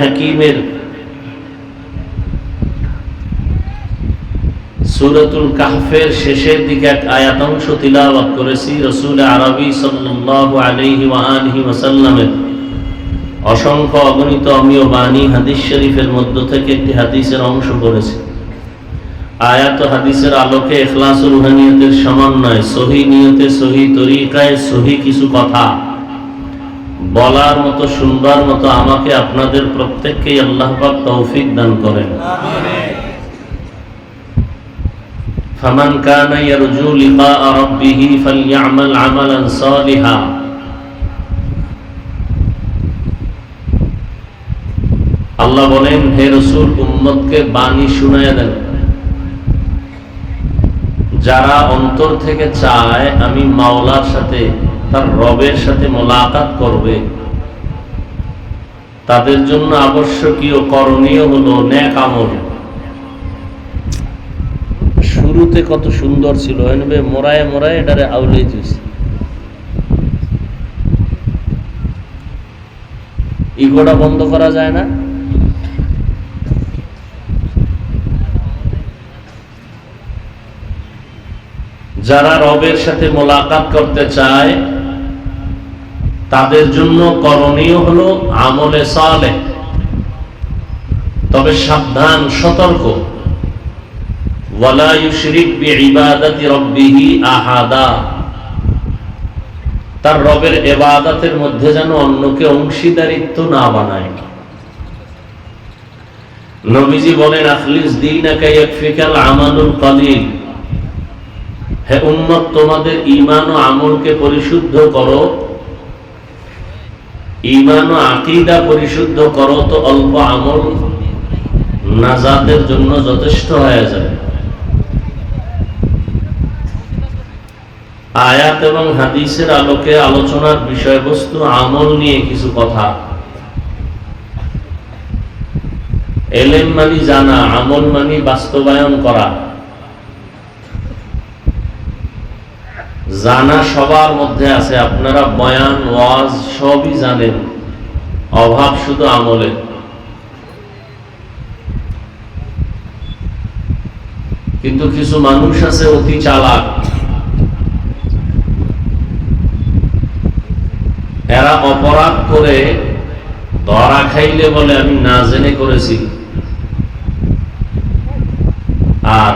হাকিমের সূরাতুল কাহফের শেষের দিকে এক আয়াতাংশ তিলাওয়াত করেছি। রাসূল আরবী সাল্লাল্লাহু আলাইহি ওয়া আলিহি ওয়াসাল্লামের অসংখ্য অগণিত অমীয় বাণী হাদিস শরীফের মধ্য থেকে একটি হাদিসের অংশ করেছি। আয়াত ও হাদিসের আলোকে ইখলাস ও রুহানিয়তের সমন্বয়, সহি নিয়তে, সহি তরিকায়, সহি কিছু কথা বলার মতো, শুনবার মতো আমাকে আপনাদের প্রত্যেককেই আল্লাহ পাক তৌফিক দান করেন। ফামান কানা ইয়ারজু লিকা রাব্বিহি ফালইআমাল আমালান সালিহা। আল্লাহ বলেন, হে রাসূল, উম্মতকে বাণী শুনায়া দেন, যারা অন্তর থেকে চায় আমি মাওলার সাথে, তার রবের সাথে মোলাকাত করবে, তাদের জন্য আবশ্যকীয় করণীয় হলো নেক আমল। শুরুতে কত সুন্দর ছিল, মোরায় মোরায় এটারে আউলে দিয়েছে। ইগোটা বন্ধ করা যায় না? যারা রবের সাথে মোলাকাত করতে চায় তাদের জন্য করণীয় হলো আমলে সালেহ। তবে সাবধান, সতর্ক, ওয়ালা ইউশরিক বিইবাদাতি রাব্বিহি আহাদা। তার রবের ইবাদতের মধ্যে যেন অন্যকে অংশীদারিত্ব না বানায়। নবীজি বলেন, আখলিস দীনাকা ইয়াকফিকাল আমালুল কলিল। হে উম্মত, তোমাদের ঈমান ও আমলকে পরিশুদ্ধ করো, ঈমান ও আকীদা পরিশুদ্ধ করো, তো অল্প আমল নাজাতের জন্য যথেষ্ট হয়ে যাবে। আয়াত এবং হাদিসের আলোকে আলোচনার বিষয়বস্তু আমল নিয়ে কিছু কথা। এলেম মানি জানা, আমল মানি বাস্তবায়ন করা। জানা সবার মধ্যে আছে, আপনারা বয়ান, ওয়াজ সবই জানেন, অভাব শুধু আমলের। কিন্তু কিছু মানুষ আছে অতি চালাক, এরা অপরাধ করে ধরা খাইলে বলে আমি না জেনে করেছি, আর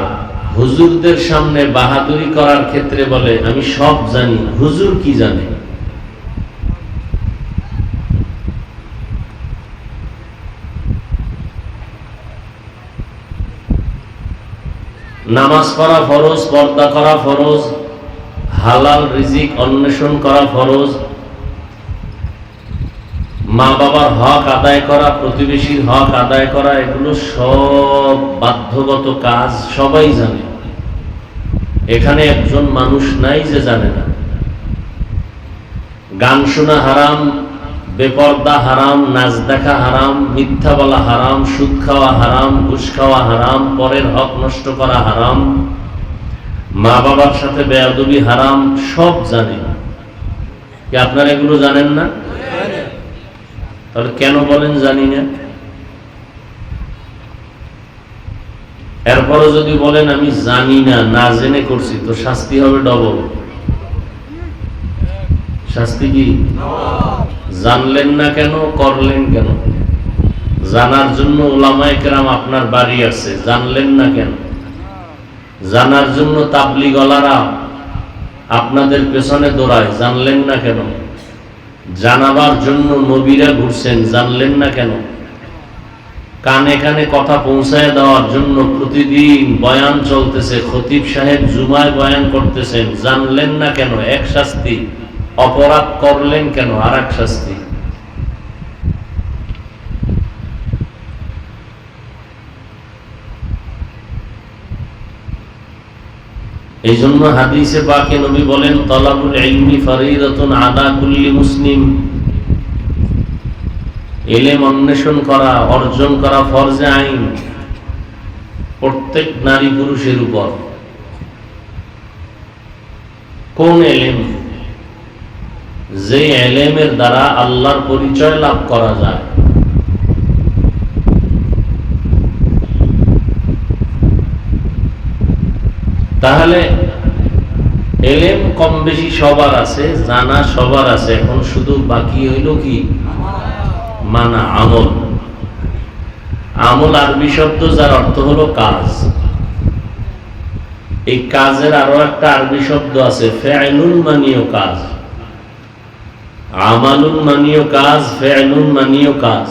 হুজুরদের সামনে বাহাদুরি করার ক্ষেত্রে বলে আমি সব জানি। হুজুর কি জানে? নামাজ পড়া ফরজ, পর্দা করা ফরজ, হালাল রিজিক অন্বেষণ করা ফরজ, মা বাবার হক আদায় করা, প্রতিবেশীর হক আদায় করা, এগুলো সব বাধ্যগত কাজ, সবাই জানে। এখানে একজন মানুষ নাই যে জানে না। গান শোনা হারাম, বেপর্দা হারাম, নাচ দেখা হারাম, মিথ্যা বলা হারাম, সুদ খাওয়া হারাম, ঘুষ খাওয়া হারাম, পরের হক নষ্ট করা হারাম, মা বাবার সাথে বেয়াদবি হারাম, সব জানে। কি আপনারা এগুলো জানেন না? তাহলে কেন বলেন জানি না? এরপরও যদি বলেন আমি জানি না, না জেনে করছি, তো শাস্তি হবে ডবল। শাস্তি কি? জানলেন না কেন, করলেন কেন? জানার জন্য উলামায়ে কেরাম আপনার বাড়ি আছে, জানলেন না কেন? জানার জন্য তাবলীগওয়ালারা আপনাদের পেছনে দৌড়ায়, জানলেন না কেন? জানাবার জন্য নবীরা ঘুরছেন, জানলেন না কেন? কানে কানে কথা পৌঁছায় দেওয়ার জন্য প্রতিদিন বয়ান চলতেছে, খতিব সাহেব জুমায় বয়ান করতেছেন, জানলেন না কেন? এক শাস্তি। অপরাধ করলেন কেন? আর এক শাস্তি। এই জন্য হাদিসে পাকে নবী বলেন, তালাবুল ইলমি ফরিদাতুন আলা কুল্লি মুসলিম। ইলম অন্বেষণ করা, অর্জন করা ফরজে আইন প্রত্যেক নারী পুরুষের উপর। কোন ইলম? যে ইলমের দ্বারা আল্লাহর পরিচয় লাভ করা যায়, তাহলে এলেম কম বেশি সবার আছে, জানা সবার আছে, এখন শুধু বাকি হইল কি মানা, আমল। আমল আরবি শব্দ যার অর্থ হলো কাজ। এই কাজের আরো একটা আরবি শব্দ আছে, ফেআলুন মানিও কাজ। আমালুন মানিও কাজ, ফেআলুন মানিও কাজ,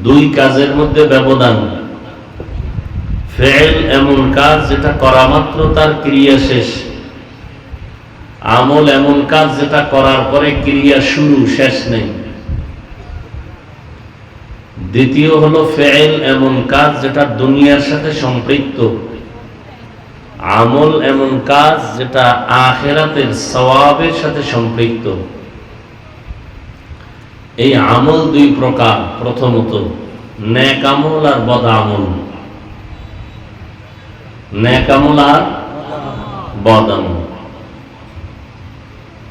দুই কাজের মধ্যে ব্যবধান। ফেল এমন কাজ যেটা করা মাত্র তার ক্রিয়া শেষ, আমল এমন কাজ যেটা করার পরে ক্রিয়া শুরু, শেষ নেই। দ্বিতীয় হলো ফেল এমন কাজ যেটা দুনিয়ার সাথে সম্পৃক্ত, আমল এমন কাজ যেটা আখিরাতের সওয়াবের সাথে সম্পৃক্ত। এই আমল দুই প্রকার, প্রথমত নেক আমল আর বদ আমল। নেক আমল আর বদ আমল,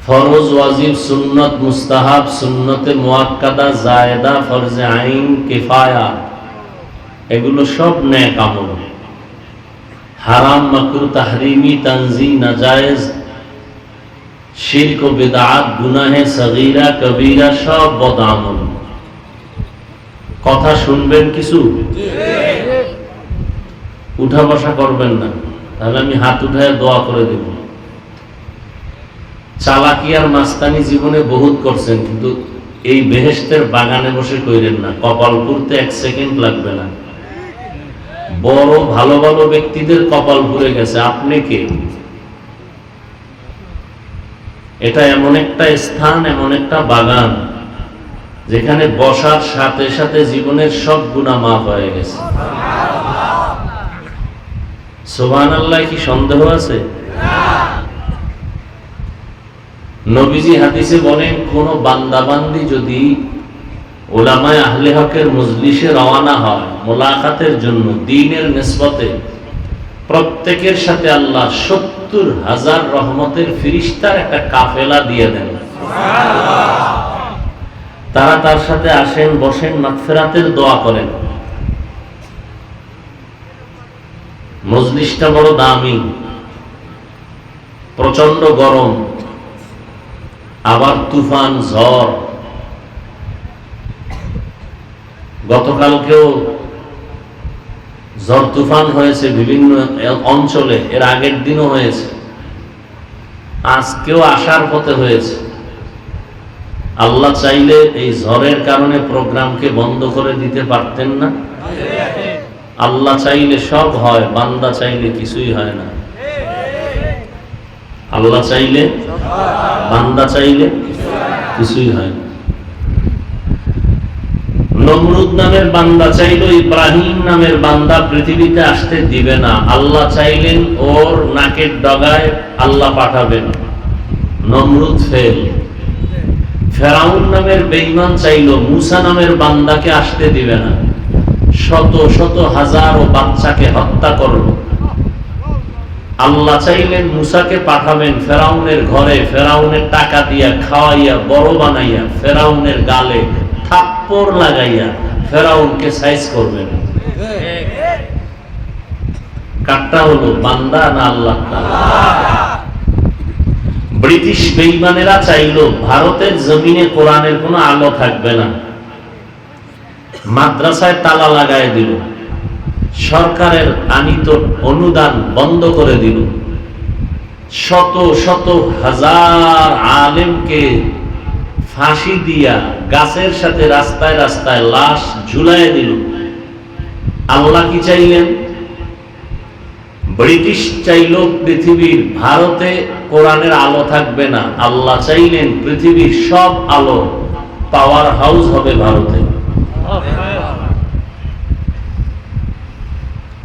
ফরজ, ওয়াজিব, সুন্নত, মুস্তাহাব, সুন্নতে মুআক্কাদা, জায়েদা, ফরজে আইন, কিফায়া, এগুলো সব নেক আমল। হারাম, মাকরুহ, তাহরিমি, তানজি, নাজায়েজ, শিরক ও বিদআত, গুনাহে সগীরা কবীরা সব বদ আমল। কথা শুনবেন কিছু, উঠা বসা করবেন না, তাহলে আমি হাত উঠায় দোয়া করে দেব। চালাকি আর মাস্তানি জীবনে বহুত করছেন, কিন্তু এই বেহেশতের বাগানে বসে কইরেন না, কপাল পুরতে 1 সেকেন্ড লাগবে না। বড় ভালো ভালো ব্যক্তিদের কপাল পুড়ে গেছে, আপনি কে? এটা এমন একটা স্থান, এমন একটা বাগান যেখানে বসার সাথে সাথে জীবনের সব গুনাহ মাফ হয়ে গেছে। সুবহানাল্লাহ, কি সন্দেহ আছে? নবীজি হাদিসে বলেন, কোন বান্দা বান্দি যদি উলামায়ে আহলে হকের মজলিসে রওনা হয় মোলাকাতের জন্য দ্বীনের নিসবতে, প্রত্যেকের সাথে আল্লাহ 70,000 রহমতের ফেরেশতার একটা কাফেলা দিয়ে দেন। তারা তার সাথে আসেন, বসেন, মাগফিরাতের দোয়া করেন। মজলিসটা বড় দামি, প্রচন্ড গরম, আবার তুফান, ঝড়। গতকালকেও ঝড় তুফান হয়েছে বিভিন্ন অঞ্চলে, এর আগের দিনও হয়েছে, আজকেও আসার পথে হয়েছে। আল্লাহ চাইলে এই ঝড়ের কারণে প্রোগ্রামকে বন্ধ করে দিতে পারতেন না? আল্লাহ চাইলে সব হয়, বান্দা চাইলে কিছুই হয় না। আল্লাহ চাইলে, বান্দা চাইলে কিছুই হয় না। নমরুদ নামের বান্দা চাইলো ইব্রাহিম নামের বান্দা পৃথিবীতে আসতে দিবে না, আল্লাহ চাইলেন ওর নাকের ডগায় আল্লাহ পাঠাবেন, নমরুদ ফেল। ফেরাউন নামের বেঈমান চাইলো মুসা নামের বান্দাকে আসতে দিবে না, শত শত হাজার ও বাচ্চাকে হত্যা করলো। আল্লাহ চাইলেন মুসাকে পাঠাবেন ফেরাউনের ঘরে, ফেরাউনের টাকা দিয়া খাওয়াইয়া বড় বানাইয়া, ফেরাউনের গালে থাপ্পড় লাগাইয়া ফেরাউনকে সাইজ করবেন। কাটটা হলো বান্দা না আল্লাহ? ব্রিটিশ বেঈমানেরা চাইলো ভারতের জমিনে কোরআনের কোনো আলো থাকবে না, মাদ্রাসায় তালা লাগায় দিল, সরকারের আনিত অনুদান বন্ধ করে দিল, শত শত হাজার আলেমকে ফাঁসি দিয়া গাছের সাথে রাস্তায় রাস্তায় লাশ ঝুলাইয়া দিল। আল্লাহ কি চাইলেন? ব্রিটিশ চাইল পৃথিবীর ভারতে কোরআনের আলো থাকবে না, আল্লাহ চাইলেন পৃথিবীর সব আলো পাওয়ার হাউস হবে ভারতে।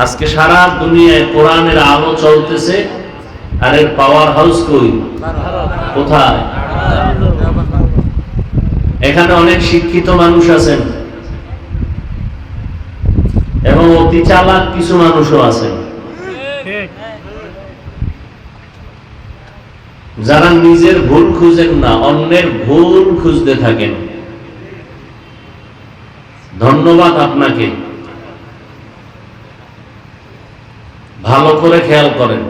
আজকে সারা দুনিয়ায় কোরআনের আলো চলতেছে, আর এর পাওয়ার হাউস কই? কোথায়? এখানে অনেক শিক্ষিত মানুষ আছেন এবং অতি চালাক কিছু মানুষও আছেন, যারা নিজের ভুল খুঁজেন না, অন্যের ভুল খুঁজতে থাকেন। ধন্যবাদ আপনাকে, ভালো করে খেয়াল করেন,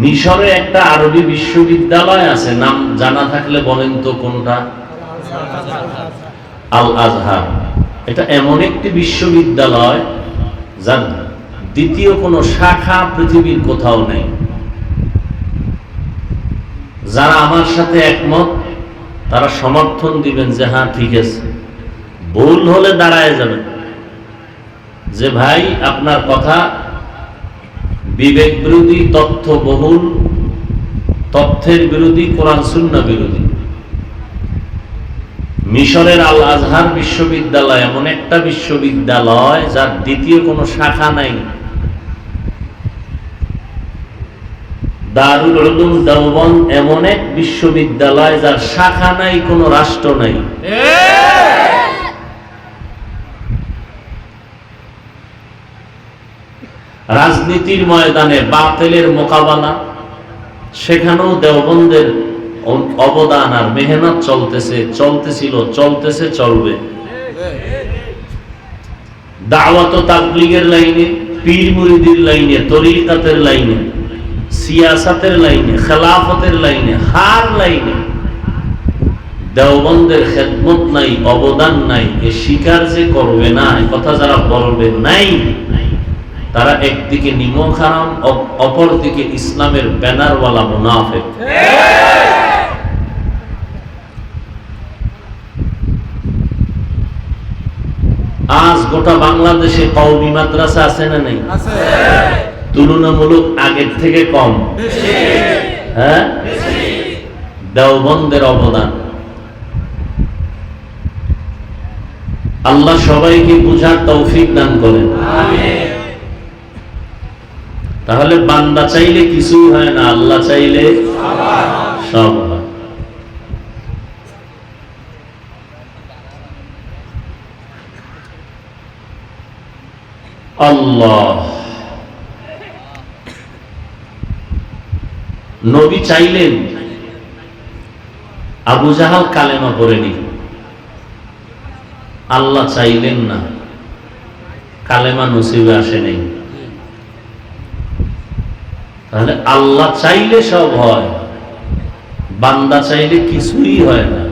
মিশরে একটা আরবি বিশ্ববিদ্যালয় আছে, নাম জানা থাকলে বলেন তো কোনটা? আল আজহার। এটা এমন একটি বিশ্ববিদ্যালয় যার দ্বিতীয় কোনো শাখা পৃথিবীর কোথাও নেই। যারা আমার সাথে একমত তারা সমর্থন দিবেন যে হ্যাঁ ঠিক আছে, ভুল হলে দাঁড়ায় যাবেন যে ভাই আপনার কথা বিবেক বিরোধী, তথ্য বহুল, তথ্যের বিরোধী, কোরআন সুন্নাহ বিরোধী। মিশরের আল আজহার বিশ্ববিদ্যালয় এমন একটা বিশ্ববিদ্যালয় যার দ্বিতীয় কোনো শাখা নাই। দারুল উলুম দেওবন্দ এমন এক বিশ্ববিদ্যালয় যার শাখা নাই, কোনো রাষ্ট্র নাই। রাজনীতির ময়দানে বাতিলের মোকাবেলা, সেখানেও দেওবন্দের অবদান আর মেহনত চলতেছে, চলতেছিল, চলতেছে, চলবে। দাওয়াত ও তাবলীগের লাইনে, পীর মুরিদির লাইনে, তরিকাতের লাইনে, সিয়াসাতের লাইনে, খেলাফতের লাইনে, হার লাইনে দেওবন্দের খেদমত নাই, অবদান নাই, এ স্বীকার যে করবে না, এ কথা যারা বলবে নাই, তারা একদিকে নিমক হারাম, অপরদিকে ইসলামের ব্যানারওয়ালা মুনাফিক। আজ গোটা বাংলাদেশে কওমি মাদ্রাসা আছে না নেই? তুলনামূলক আগের থেকে কম। হ্যাঁ, দেওবন্দের অবদান। আল্লাহ সবাইকে বুঝার তৌফিক দান করেন। তাহলে বান্দা চাইলে কিছুই হয় না, আল্লাহ চাইলে সব হয়। আল্লাহ নবী চাইলেন, আবু জাহাল কালেমা পড়েনি, আল্লাহ চাইলেন না, কালেমা নসিবে আসে নাই। তাহলে আল্লাহ চাইলে সব হয়, বান্দা চাইলে কিছুই হয় না।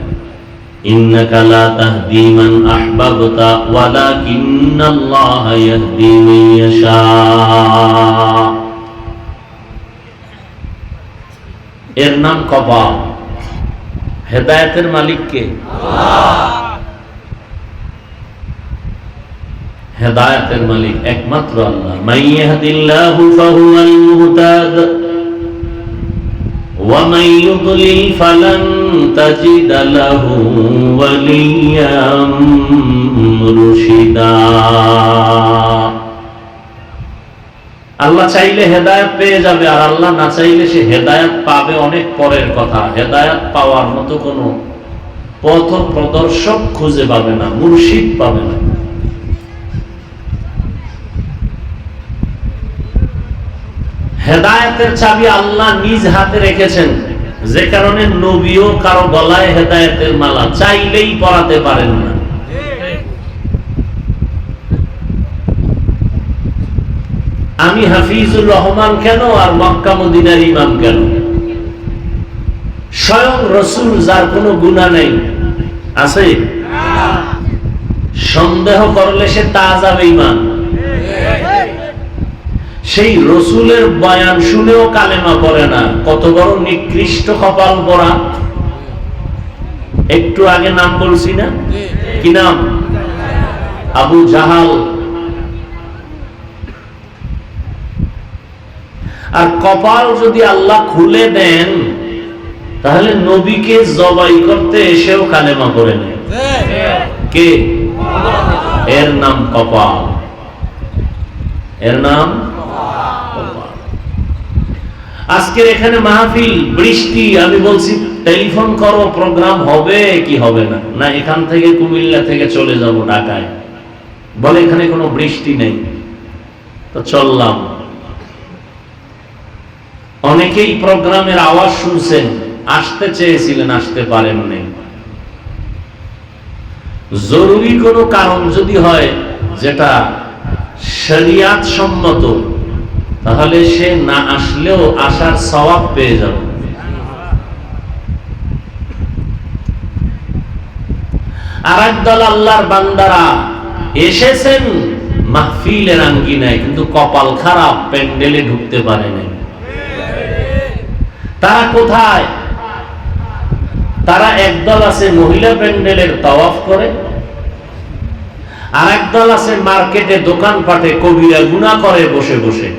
ইন্নাকা লা তাহদি মান আহবাবতা ওয়ালাকিন্নাল্লাহা ইয়াহদি মান ইয়াশা। এর নাম কপাল। হেদায়েতের মালিক কে? আল্লাহ। হেদায়েতের মালিক একমাত্র আল্লাহ। মান ইয়াহদিল্লাহু ফাহুয়াল মুহতাদ ওয়া মান ইউদ্লিল ফালান তাজিদ লাহু ওয়ালিয়্যাম মুরশিদা। আল্লাহ চাইলে হেদায়েত পেয়ে যাবে, আর আল্লাহ না চাইলে সে হেদায়েত পাবে অনেক পরের কথা। হেদায়েত পাওয়ার মতো কোনো পথ প্রদর্শক খুঁজে পাবে না, মুর্শিদ পাবে না। হেদায়েতের চাবি আল্লাহ নিজ হাতে রেখেছেন, যে কারণে নবীও কারো গলায় হেদায়েতের মালা চাইলেই পরাতে পারেন না। আমি হাফিজুর রহমান কেন আর মক্কা মদিনার ইমাম কেন? স্বয়ং রাসূল যার কোনো গুনাহ নেই আছে, সন্দেহ করলে সে তাজা বেঈমান। সেই রসুলের বয়ান শুনেও কালেমা পড়ে না, কত বড় নিকৃষ্ট কপাল পড়া। একটু আগে নাম বলছি না, কি নাম? আবু জাহাল। আর কপাল যদি আল্লাহ খুলে দেন, তাহলে নবীকে জবাই করতে এসেও কালেমা পড়ে নেয় কে? এর নাম কপাল, এর নাম। আজকের এখানে মাহফিল, বৃষ্টি, আমি বলছি টেলিফোন করো, প্রোগ্রাম হবে কি হবে না? না, এখান থেকে কুমিল্লা থেকে চলে যাব ঢাকায়, বলে এখানে কোনো বৃষ্টি নেই, তো চললাম। অনেকেই প্রোগ্রামের আওয়াজ শুনছেন, আসতে চেয়েছিলেন, আসতে পারেন নাই। জরুরি কোনো কারণ যদি হয় যেটা শরিয়াত সম্মত, তাহলে সে না আসলেও আসার সওয়াব পেয়ে যাবে। আর একদল আল্লাহর বান্দারা এসেছেন মাহফিলের আঙ্গিনায়, কিন্তু কপাল খারাপ, প্যান্ডেলে ঢুকতে পারে নাই। তারা কোথায়? তারা একদল আছে মহিলা প্যান্ডেলের তাওয়াফ করে, আর একদল আছে মার্কেটে দোকানপাটে কবিরা গুনাহ করে বসে বসে।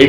এই